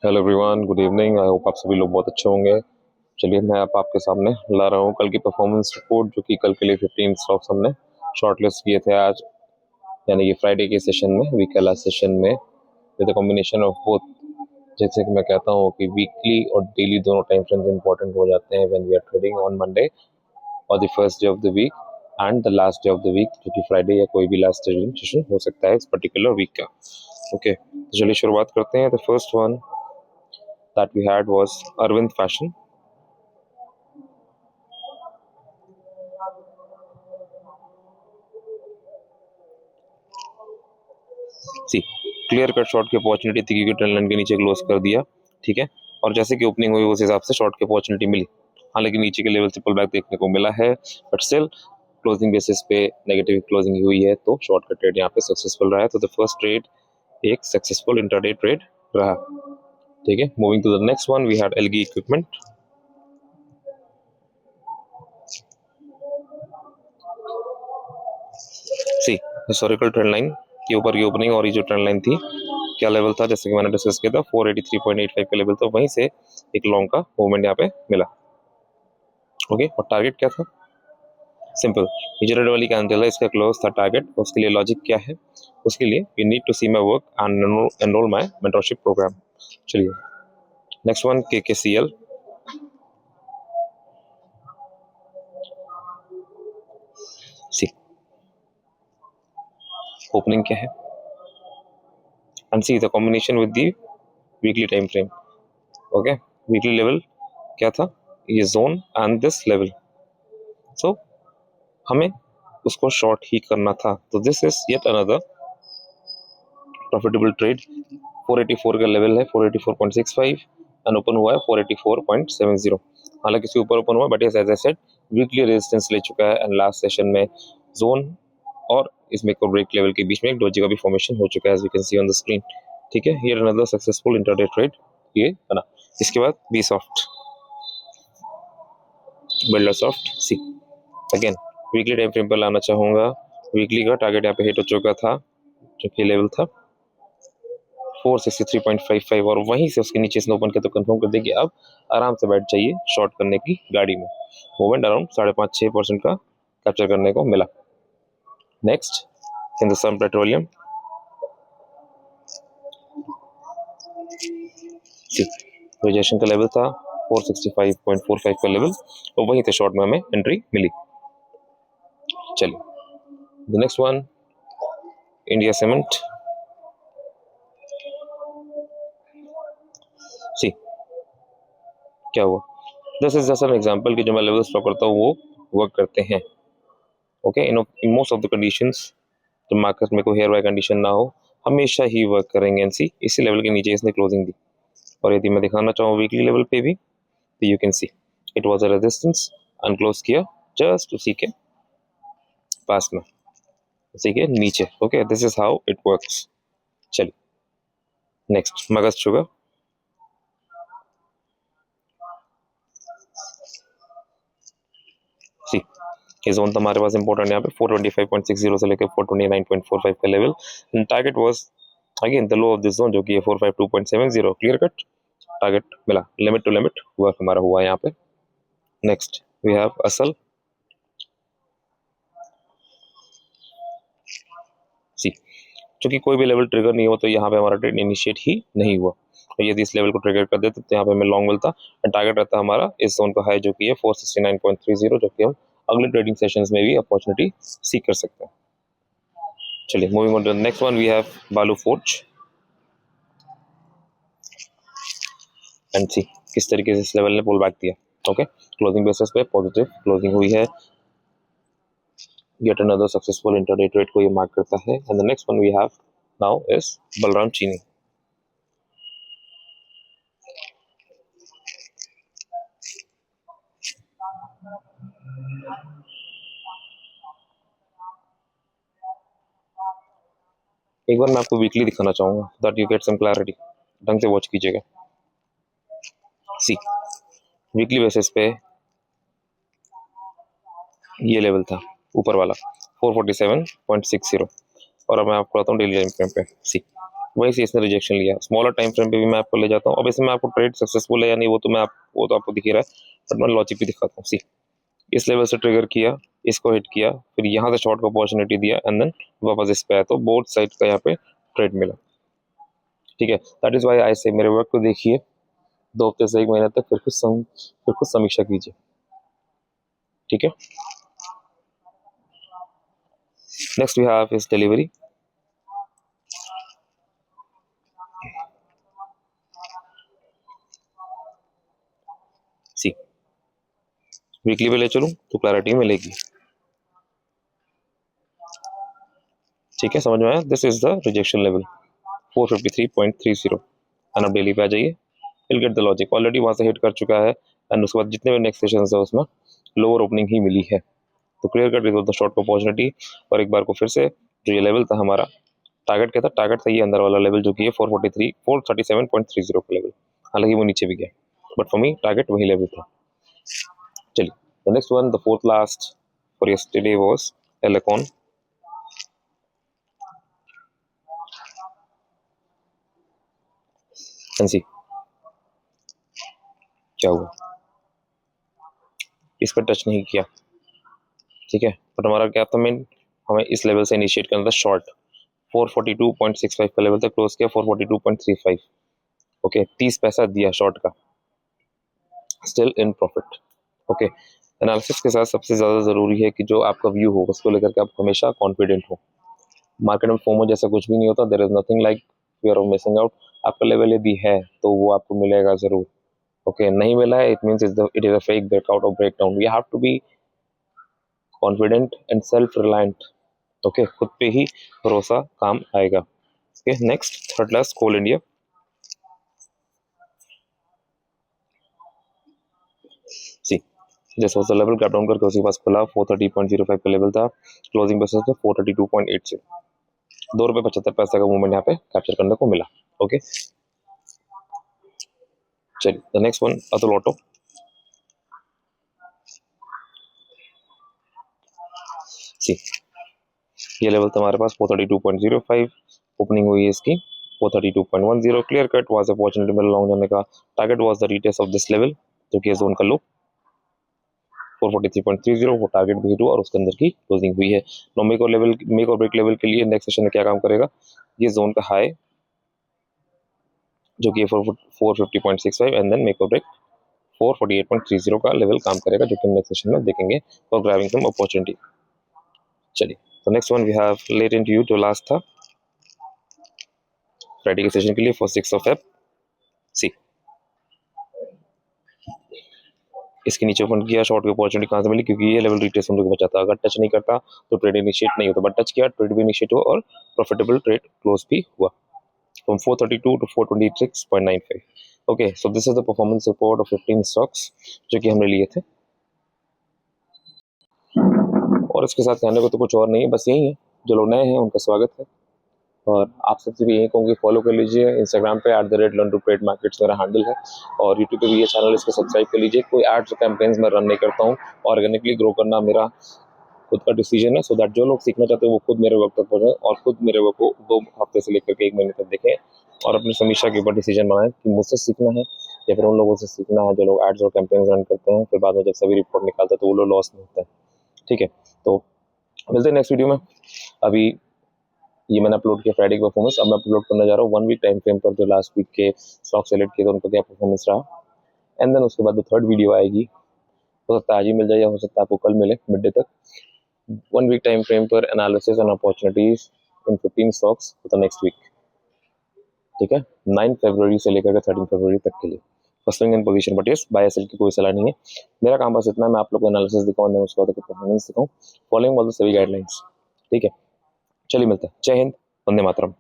Hello everyone, good evening. I hope आप सभी लोग बहुत अच्छे होंगे। चलिए मैं आपके सामने ला रहा हूँ कल की परफॉर्मेंस रिपोर्ट, जो कि कल के लिए 15 स्टॉक्स हमने शॉर्टलिस्ट किए थे आज, यानी कि फ्राइडे के सेशन में, वीक के लास्ट सेशन में, with the combination of both. जैसे कि मैं कहता हूँ कि वीकली और डेली दोनों टाइम फ्रेम्स इंपॉर्टेंट हो जाते हैं when we are trading on Monday और the first day of the week and the last day of the week, जो कि फ्राइडे या कोई भी लास्ट ट्रेडिंग सेशन हो सकता है इस पर्टिकुलर वीक का। ओके, तो चलिए शुरुआत करते हैं। The first one that we had was Arvind Fashion. See clear cut short की अपॉर्चुनिटी थी क्योंकि ट्रेंड लाइन के नीचे क्लोज कर दिया, ठीक है। और जैसे कि ओपनिंग हुई उस हिसाब से शॉर्ट की अपॉर्चुनिटी मिली। हालांकि नीचे के लेवल से पुल बैक देखने को मिला है, बट स्टिल क्लोजिंग बेसिस पे नेगेटिव क्लोजिंग हुई है, तो शॉर्ट का ट्रेड यहाँ पे सक्सेसफुल रहा है। तो द फर्स्ट ट्रेड एक सक्सेसफुल इंट्राडे ट्रेड रहा, ठीक है। Moving to the next one, we had Elgi Equipment. See historical trend line के ऊपर की ओपनिंग और ये जो ट्रेंड लाइन थी, क्या लेवल था, जैसे कि मैंने डिस्कस किया था 483.85 का लेवल था, वहीं से एक लॉन्ग का मूवमेंट यहाँ पे मिला। ओके, और टारगेट क्या था? सिंपल, ये रेड वाली कैंडल है, इसका क्लोज था टारगेट। उसके लिए लॉजिक क्या है? उसके लिए you need to see my work and enrol my mentorship programme. चलिए next one, KKCL। See opening क्या है and see the combination with the weekly time frame. Okay, weekly level क्या था? ये zone and this level. So हमें उसको शॉर्ट ही करना था, तो this is yet another profitable trade. 484 का लेवल है, 484.65 एंड ओपन हुआ है 484.70। हालांकि इसके ऊपर ओपन हुआ, but as I said weekly resistance ले चुका है एंड लास्ट सेशन में जोन और इसमें को ब्रेक लेवल के बीच में एक डोजी का भी फॉर्मेशन हो चुका है, as you can see on the screen, ठीक है। Here another successful intraday trade ये बना। इसके बाद बी सॉफ्ट, बिल्डर सॉफ्ट। See again weekly time frame पर लाना चाहूंगा। वीकली का टारगेट यहाँ पे हिट हो चुका था, जो कि लेवल था 463.55, और वहीं से उसके नीचे इसने ओपन किया तो कंफर्म कर देगी। अब आराम से बैठ जाइए शॉर्ट करने की गाड़ी में। मूवमेंट अराउंड 5.5-6% का कैप्चर करने को मिला। Next, Hindustan petroleum. रिजेक्शन का लेवल था 465.45 का लेवल, और वहीं से शॉर्ट में हमें एंट्री मिली। चलिए नेक्स्ट वन, इंडिया सीमेंट। सी क्या हुआ? This is just an example कि जो मैं लेवल्स ड्रॉ करता हूँ वो वर्क करते हैं। Okay, in most of the conditions, तो मार्केट में कोई हेयर बाय कंडीशन ना हो, हमेशा ही वर्क करेंगे। एनसी इसी लेवल के नीचे इसने क्लोजिंग दी, और यदि मैं दिखाना चाहूँ वीकली लेवल पे भी, तो you can see it was a resistance unclose किया जस्ट उसी के पास में, उसी के नीचे। Okay, this is how it works. चलिए नेक्स्ट, मगध शुगर। सी ये जोन तो हमारे पास इंपॉर्टेंट यहाँ पे 425.60 से लेकर 429.45 का level. Target was again the low of this zone, जो कि 452.70। क्लियर कट टारगेट मिला, लिमिट टू लिमिट वर्क हमारा हुआ यहाँ पे। नेक्स्ट वी हैव असल। सी क्योंकि कोई भी लेवल ट्रिगर नहीं हुआ, तो यहाँ पे हमारा ट्रेड इनिशिएट ही नहीं हुआ। और यदि इस लेवल को ट्रिगर कर देते तो यहाँ पे हमें लॉन्ग मिलता, एंड टारगेट रहता हमारा इस जोन का हाई, जो कि है 469.30, जो कि हम अगले ट्रेडिंग सेशंस में भी अपॉर्चुनिटी सीख कर सकते हैं। चलिए moving on to the next one, we have Balu Forge. And see किस तरीके से इस लेवल ने पुल बैक दिया। ओके, क्लोजिंग बेसिस पे पॉजिटिव क्लोजिंग हुई है। Yet another successful intraday trade को ये मार्क करता है। And the next one we have now is Balram Chini. एक बार मैं आपको वीकली दिखाना चाहूंगा that you get some clarity. ढंग से वॉच कीजिएगा। सी वीकली बेसिस पे ये लेवल था ऊपर वाला 447.60, और अब मैं आपको बताता हूँ डेली टाइम फ्रेम पे। सी वही से इसने रिजेक्शन लिया। स्मॉलर टाइम फ्रेम पे भी मैं आपको ले जाता हूँ। अब इसमें आपको ट्रेड सक्सेसफुल है या नहीं वो तो आपको दिख ही रहा है, बट मैं लॉजिक भी दिखाता हूँ। सी, इस लेवल से ट्रिगर किया, इसको हिट किया, फिर यहाँ से शॉर्ट को अपॉर्चुनिटी दिया एंड देन वापस इस पे आया, तो बोथ साइड का यहाँ पे ट्रेड मिला। ठीक है, दैट इज वाई आई से मेरे वर्क को देखिए 2 हफ्ते से 1 महीने तक, फिर कुछ समीक्षा कीजिए। ठीक है, next we have is Delhivery. See, weekly पे ले चलूं तो क्लैरिटी मिलेगी। ठीक है, समझ में आया? This is the rejection level 453.30 and अब डेली पे आ जाइए, will get the logic. Already वहां से हिट कर चुका है एंड उसके बाद जितने भी नेक्स्ट सेशन है उसमें लोअर ओपनिंग ही मिली है, तो clear cut is the short opportunity. और एक बार को फिर से जो ये लेवल था हमारा, टारगेट क्या था? टारगेट था ये अंदर वाला लेवल जो कि है 437.30 का लेवल, हालांकि वो नीचे भी गया, बट फॉर मी टारगेट वही लेवल था। चलिए, the next one, the fourth last for yesterday was Elecon. And see क्या हुआ, इस पर टच नहीं किया। ठीक है, बट हमारा क्या था मेन, हमें इस लेवल से इनिशिएट करना था शॉर्ट। 442.65 का लेवल तक क्लोज किया, 442.35। ओके, 30 पैसा दिया शॉर्ट का, still in profit. Okay, analysis के साथ सबसे ज़्यादा ज़रूरी है कि जो आपका व्यू हो उसको लेकर के आप हमेशा कॉन्फिडेंट हो। मार्केट में फोमो जैसा कुछ भी नहीं होता, there is nothing like fear of missing out. आपका लेवल यदि है तो वो आपको मिलेगा ज़रूर। ओके, नहीं मिला है, it means it is a fake breakout और breakdown. We have to be confident and self reliant. Okay, खुद पे ही भरोसा काम आएगा। Okay, next third last, Coal India. See, this was the level, gap down करके उसके पास खुला, 430.05 का लेवल था, क्लोजिंग बेसिस पे 432.80, ₹2.75 का मूवमेंट यहाँ पे कैप्चर करने को मिला। ओके, चलिए the next one, Atul Auto. See, ये लेवल था हमारे पास 432.05, ओपनिंग हुई है इसकी 432.10, क्लियर कट वाज अपॉर्चुनिटी मिला लॉन्ग जाने का। Target was the retest of this level जो कि जोन का लो 443.30, वो टारगेट भी हिट हुआ और उसके अंदर की क्लोजिंग हुई है। नो मेक और ब्रेक लेवल के लिए नेक्स्ट सेशन में क्या काम करेगा, ये जोन का हाई जो कि 450.65 एंड देन मेक और ब्रेक 448.30 का लेवल काम करेगा, जो कि नेक्स्ट सेशन में देखेंगे फॉर ग्रैबिंग सम अपॉर्चुनिटी। चलिए, तो नेक्स्ट वन वी हैव लेट इन टू यू, जो लास्ट था फ्राइडे के सेशन के लिए फॉर 6 ऑफ फेब। सी, इसके नीचे ओपन किया, शॉर्ट की अपॉर्चुनिटी कहाँ से मिली, क्योंकि ये लेवल रिटेस्ट होने को बचा था। अगर टच नहीं करता तो ट्रेड इनिशिएट नहीं होता, बट टच किया, ट्रेड भी इनिशिएट हुआ और प्रॉफिटेबल ट्रेड क्लोज भी हुआ from 432 to 426.95. Okay, so this is the performance report of 15 stocks जो कि हमने लिए थे, और इसके साथ कहने को तो कुछ और नहीं है, बस यही है। जो लोग नए हैं उनका स्वागत है, और आप सबसे भी यही कहूँगी फॉलो कर लीजिए इंस्टाग्राम पे @learn2trade markets मेरा हैंडल है, और यूट्यूब पे भी ये चैनल, इसको सब्सक्राइब कर लीजिए। कोई एड्स कैंपेन्स मैं रन नहीं करता हूँ, ऑर्गेनिकली ग्रो करना मेरा खुद का डिसीजन है, सो दैट जो लोग सीखना चाहते हैं वो खुद मेरे वर्क तक पहुँचे और खुद मेरे वर्क को 2 हफ्ते से लेकर के 1 महीने तक देखें और अपनी समीक्षा के ऊपर डिसीजन बनाएं कि मुझसे सीखना है या फिर उन लोगों से सीखना है जो लोग एड्स और कैंपेन्स रन करते हैं, फिर बाद में जब सभी रिपोर्ट निकालते हैं तो वो लोग लॉस में होते हैं। ठीक है, तो मिलते हैं नेक्स्ट वीडियो में। अभी ये मैंने अपलोड किया फ्राइडे की परफॉर्मेंस, अब मैं अपलोड करने जा रहा हूँ 1 वीक टाइम फ्रेम पर जो लास्ट वीक के स्टॉक सेलेक्ट किए थे उनका क्या परफॉर्मेंस रहा, एंड देन उसके बाद जो थर्ड वीडियो आएगी, हो सकता है आज ही मिल जाए या हो सकता है आपको कल मिले मिड डे तक। 1 वीक टाइम फ्रेम पर analysis and opportunities in 15 stocks for the next week. ठीक है, 9 फरवरी से लेकर 13 फरवरी तक के लिए firsting in position, but yes buy sell की कोई सलाह नहीं है। मेरा काम बस इतना है, मैं आप लोग को एनालिसिस दिखाऊं, देन उसके बाद परफॉर्मेंस दिखाऊं, फॉलोइंग ऑल द सभी गाइडलाइंस। ठीक है, चलिए मिलते हैं। जय हिंद, वंदे मातरम।